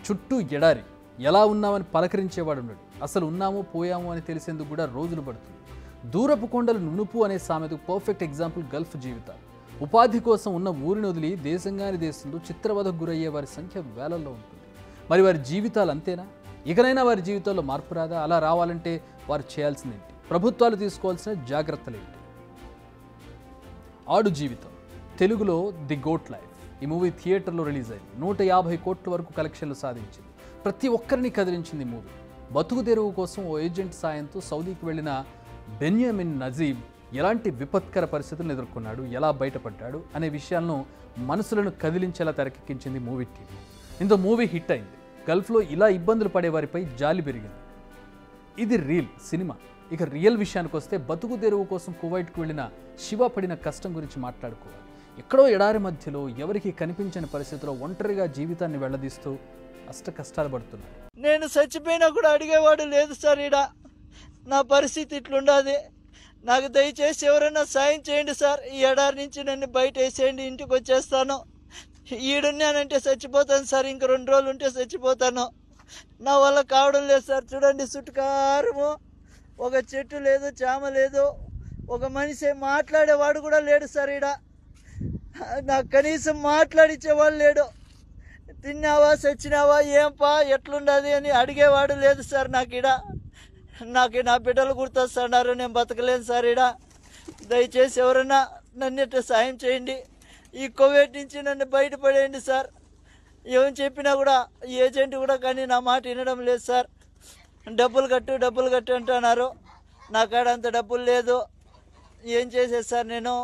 చుట్టూ ఎడారి, ఎలా ఉన్నామని పలకరించేవాడు ఉన్నాడు. అసలు ఉన్నామో పోయామో అని తెలిసేందుకు కూడా రోజులు పడుతుంది. దూరపు కొండలు నునుపు అనే సామెతకు పర్ఫెక్ట్ ఎగ్జాంపుల్ గల్ఫ్ జీవితాలు. ఉపాధి కోసం ఉన్న ఊరిని వదిలి దేశంగాని దేశంలో చిత్రవధకు గురయ్యే వారి సంఖ్య వేలల్లో ఉంటుంది. మరి వారి జీవితాలు అంతేనా? ఇకనైనా వారి జీవితాల్లో మార్పు రాదా? అలా రావాలంటే వారు చేయాల్సిందేంటి? ప్రభుత్వాలు తీసుకోవాల్సిన జాగ్రత్తలేంటి? ఆడు జీవితం, తెలుగులో ది గోట్ లైఫ్. ఈ మూవీ థియేటర్లో రిలీజ్ అయింది. 150 కోట్ల వరకు కలెక్షన్లు సాధించింది. ప్రతి ఒక్కరిని కదిలించింది ఈ మూవీ. బతుకు తెరువు కోసం ఓ ఏజెంట్ సాయంతో సౌదీకి వెళ్లిన బెన్యామిన్ నజీబ్ ఎలాంటి విపత్కర పరిస్థితులను ఎదుర్కొన్నాడు, ఎలా బయటపడ్డాడు అనే విషయాలను మనసులను కదిలించేలా తెరకెక్కించింది మూవీ టీం. ఇంత మూవీ హిట్ అయింది. గల్ఫ్లో ఇలా ఇబ్బందులు పడే వారిపై జాలి పెరిగింది. ఇది రియల్ సినిమా. ఇక రియల్ విషయానికి వస్తే బతుకు తెరువు కోసం కువైట్కు వెళ్ళిన శివ పడిన కష్టం గురించి మాట్లాడుకోవాలి. ఎక్కడో ఎడారి మధ్యలో ఎవరికి కనిపించని పరిస్థితిలో ఒంటరిగా జీవితాన్ని వెళ్లదీస్తూ అష్ట కష్టాలు పడుతున్నాడు. నేను చచ్చిపోయినా కూడా అడిగేవాడు లేదు సార్. ఈడ నా పరిస్థితి ఇట్లుండాది. నాకు దయచేసి ఎవరైనా సాయం చేయండి సార్. ఈ ఎడారి నుంచి నన్ను బయట వేసేయండి, ఇంటికి వచ్చేస్తాను. ఈడున్నానంటే చచ్చిపోతాను సార్. ఇంక 2 రోజులు ఉంటే చచ్చిపోతాను. నా వల్ల కావడం లేదు సార్. చూడండి, చుట్టుకారము ఒక చెట్టు లేదు, చామ లేదు, ఒక మనిషి మాట్లాడేవాడు కూడా లేడు సార్. ఈడ నాకు కనీసం మాట్లాడిచ్చేవాడు లేడు. తిన్నావా, చచ్చినావా, ఏంపా, ఎట్లుండదు అని అడిగేవాడు లేదు సార్. నాకు నా బిడ్డలు గుర్తొస్తున్నారు. నేను బతకలేను సార్. దయచేసి ఎవరైనా నన్ను సాయం చేయండి. ఈ కోవిడ్ నుంచి నన్ను బయటపడేయండి సార్. ఏమని చెప్పినా కూడా ఏజెంట్ కూడా కానీ నా మాట వినడం లేదు సార్. డబ్బులు కట్టు అంటున్నారు. నా కాడ అంత డబ్బులు లేదు. ఏం చేసేది సార్? నేను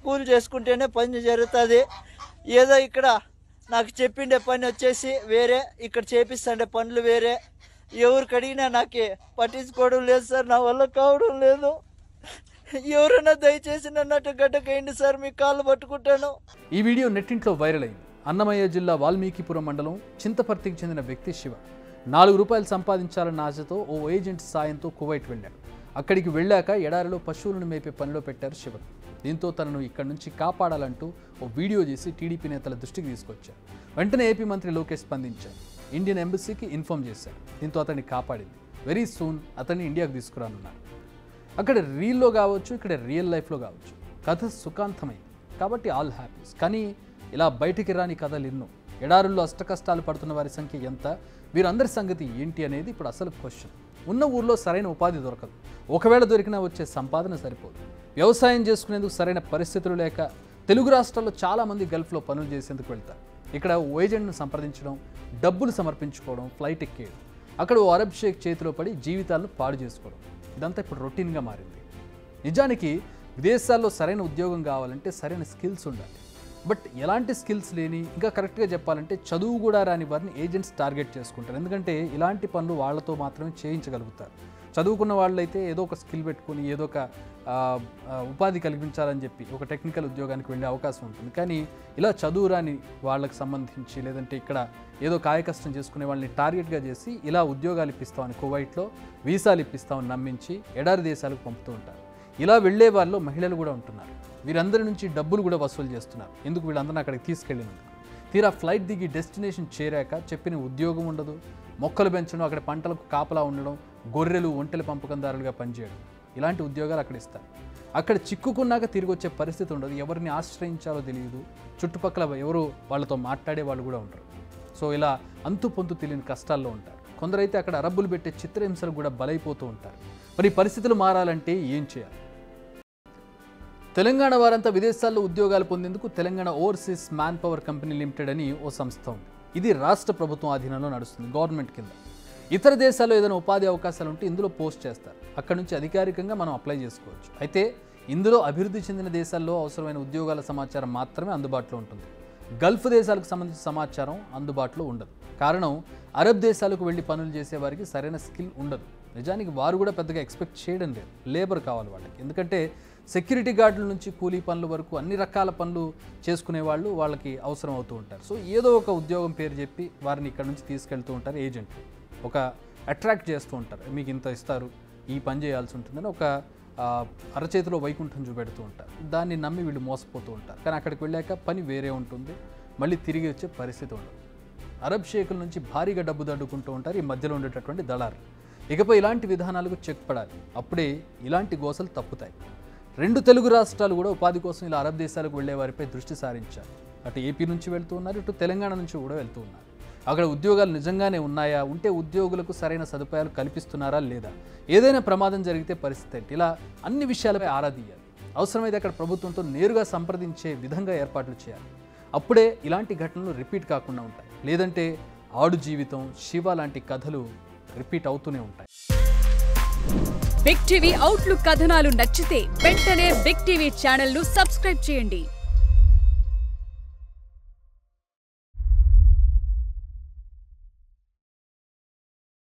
కూలి చేసుకుంటేనే పని జరుగుతుంది. ఏదో ఇక్కడ నాకు చెప్పిండే పని వచ్చేసి వేరే, ఇక్కడ చేపిస్తుండే పనులు వేరే. ఎవరికి అడిగినా నాకు పట్టించుకోవడం లేదు సార్. నా వల్ల కావడం లేదు. ఎవరైనా దయచేసి నన్ను గడ్డకేయండి సార్. మీ కాళ్ళు పట్టుకుంటాను. ఈ వీడియో నెట్టింట్లో వైరల్ అయింది. అన్నమయ్య జిల్లా వాల్మీకిపురం మండలం చింతపర్తికి చెందిన వ్యక్తి శివ 4 రూపాయలు సంపాదించాలన్న ఆశతో ఓ ఏజెంట్ సాయంతో కువైట్ వెళ్ళాడు. అక్కడికి వెళ్ళాక ఎడారిలో పశువులను మేపే పనిలో పెట్టారు శివ. దీంతో తనను ఇక్కడి నుంచి కాపాడాలంటూ ఓ వీడియో చేసి టీడీపీ నేతల దృష్టికి తీసుకొచ్చారు. వెంటనే ఏపీ మంత్రి లోకేష్ స్పందించారు. ఇండియన్ ఎంబసీకి ఇన్ఫార్మ్ చేశారు. దీంతో అతన్ని కాపాడింది. వెరీ సూన్ అతన్ని ఇండియాకు తీసుకురానున్నారు. అక్కడ రీల్లో కావచ్చు, ఇక్కడ రియల్ లైఫ్లో కావచ్చు, కథ సుఖాంతమైంది కాబట్టి ఆల్ హ్యాపీస్. కానీ ఇలా బయటికి రాని కథలు ఎన్నో. ఎడారుల్లో అష్టకష్టాలు పడుతున్న వారి సంఖ్య ఎంత, వీరందరి సంగతి ఏంటి అనేది ఇప్పుడు అసలు క్వశ్చన్. ఉన్న ఊర్లో సరైన ఉపాధి దొరకదు. ఒకవేళ దొరికినా వచ్చే సంపాదన సరిపోదు. వ్యవసాయం చేసుకునేందుకు సరైన పరిస్థితులు లేక తెలుగు రాష్ట్రాల్లో చాలామంది గల్ఫ్లో పనులు చేసేందుకు వెళ్తారు. ఇక్కడ ఓ ఏజెంట్ను సంప్రదించడం, డబ్బులు సమర్పించుకోవడం, ఫ్లైట్ ఎక్కేయడం, అక్కడ ఓ అరబ్ షేక్ చేతిలో పడి జీవితాలను పాడు చేసుకోవడం, ఇదంతా ఇప్పుడు రొటీన్గా మారింది. నిజానికి విదేశాల్లో సరైన ఉద్యోగం కావాలంటే సరైన స్కిల్స్ ఉండాలి. బట్ ఎలాంటి స్కిల్స్ లేని, ఇంకా కరెక్ట్గా చెప్పాలంటే చదువు కూడా రాని వారిని ఏజెంట్స్ టార్గెట్ చేసుకుంటారు. ఎందుకంటే ఇలాంటి పనులు వాళ్ళతో మాత్రమే చేయించగలుగుతారు. చదువుకున్న వాళ్ళైతే ఏదో ఒక స్కిల్ పెట్టుకుని ఏదో ఒక ఉపాధి కల్పించాలని చెప్పి ఒక టెక్నికల్ ఉద్యోగానికి వెళ్ళే అవకాశం ఉంటుంది. కానీ ఇలా చదువు రాని వాళ్ళకి సంబంధించి లేదంటే ఇక్కడ ఏదో కాయకష్టం చేసుకునే వాళ్ళని టార్గెట్గా చేసి ఇలా ఉద్యోగాలు ఇప్పిస్తామని కువైట్లో వీసాలు ఇప్పిస్తామని నమ్మించి ఎడారి దేశాలకు పంపుతూ ఉంటారు. ఇలా వెళ్లే వాళ్ళు మహిళలు కూడా ఉంటున్నారు. వీరందరి నుంచి డబ్బులు కూడా వసూలు చేస్తున్నారు. ఎందుకు? వీళ్ళందరినీ అక్కడికి తీసుకెళ్ళినందుకు. తీరా ఫ్లైట్ దిగి డెస్టినేషన్ చేరాక చెప్పిన ఉద్యోగం ఉండదు. మొక్కలు పెంచడం, అక్కడ పంటలకు కాపలా ఉండడం, గొర్రెలు ఒంటెల పంపకందారులుగా పనిచేయడం, ఇలాంటి ఉద్యోగాలు అక్కడ ఇస్తారు. అక్కడ చిక్కుకున్నాక తిరిగి వచ్చే పరిస్థితి ఉండదు. ఎవరిని ఆశ్రయించాలో తెలియదు. చుట్టుపక్కల ఎవరు వాళ్ళతో మాట్లాడే వాళ్ళు కూడా ఉంటారు. సో ఇలా అంతు పొంతు తెలియని కష్టాల్లో ఉంటారు. కొందరైతే అక్కడ అరబ్బులు పెట్టే చిత్రహింసలు కూడా బలైపోతూ ఉంటారు. మరి పరిస్థితులు మారాలంటే ఏం చేయాలి? తెలంగాణ వారంతా విదేశాల్లో ఉద్యోగాలు పొందేందుకు Telangana overseas man power company limited అని ఓ సంస్థ ఉంది. ఇది రాష్ట్ర ప్రభుత్వం ఆధీనంలో నడుస్తుంది, గవర్నమెంట్ కింద. ఇతర దేశాల్లో ఏదైనా ఉపాధి అవకాశాలు ఉంటే ఇందులో పోస్ట్ చేస్తారు. అక్కడ నుంచి అధికారికంగా మనం అప్లై చేసుకోవచ్చు. అయితే ఇందులో అభివృద్ధి చెందిన దేశాల్లో అవసరమైన ఉద్యోగాల సమాచారం మాత్రమే అందుబాటులో ఉంటుంది. గల్ఫ్ దేశాలకు సంబంధించిన సమాచారం అందుబాటులో ఉండదు. కారణం, అరబ్ దేశాలకు వెళ్ళి పనులు చేసే వారికి సరైన స్కిల్ ఉండదు. నిజానికి వారు కూడా పెద్దగా ఎక్స్పెక్ట్ చేయడం లేదు. లేబర్ కావాలి వాళ్ళకి. ఎందుకంటే సెక్యూరిటీ గార్డుల నుంచి కూలీ పనుల వరకు అన్ని రకాల పనులు చేసుకునే వాళ్ళు వాళ్ళకి అవసరం అవుతూ ఉంటారు. సో ఏదో ఒక ఉద్యోగం పేరు చెప్పి వారిని ఇక్కడ నుంచి తీసుకెళ్తూ ఉంటారు ఏజెంట్. ఒక అట్రాక్ట్ చేస్తూ ఉంటారు. మీకు ఇంత ఇస్తారు, ఈ పని చేయాల్సి ఉంటుందని ఒక అరచేతిలో వైకుంఠం చూపెడుతూ ఉంటారు. దాన్ని నమ్మి వీళ్ళు మోసపోతూ ఉంటారు. కానీ అక్కడికి వెళ్ళాక పని వేరే ఉంటుంది. మళ్ళీ తిరిగి వచ్చే పరిస్థితి ఉండదు. అరబ్ షేకుల నుంచి భారీగా డబ్బు దడ్డుకుంటూ ఉంటారు ఈ మధ్యలో ఉండేటటువంటి దళారు. ఇకపై ఇలాంటి విధానాలకు చెక్ పడాలి. అప్పుడే ఇలాంటి గోసలు తప్పుతాయి. 2 తెలుగు రాష్ట్రాలు కూడా ఉపాధి కోసం ఇలా అరబ్ దేశాలకు వెళ్లే వారిపై దృష్టి సారించారు. అటు ఏపీ నుంచి వెళ్తూ ఉన్నారు, ఇటు తెలంగాణ నుంచి కూడా వెళ్తూ ఉన్నారు. అక్కడ ఉద్యోగాలు నిజంగానే ఉన్నాయా, ఉంటే ఉద్యోగులకు సరైన సదుపాయాలు కల్పిస్తున్నారా లేదా, ఏదైనా ప్రమాదం జరిగితే పరిస్థితి ఏంటి, ఇలా అన్ని విషయాలపై ఆరా తీయాలి. అవసరమైతే అక్కడ ప్రభుత్వంతో నేరుగా సంప్రదించే విధంగా ఏర్పాట్లు చేయాలి. అప్పుడే ఇలాంటి ఘటనలు రిపీట్ కాకుండా ఉంటాయి. లేదంటే ఆడు జీవితం, శివ లాంటి కథలు రిపీట్ అవుతూనే ఉంటాయి. బిగ్ టీవీ అవుట్లుక్ కథనాలు నచ్చితే వెంటనే బిగ్ టీవీ ఛానల్ ను సబ్స్క్రైబ్ చేయండి.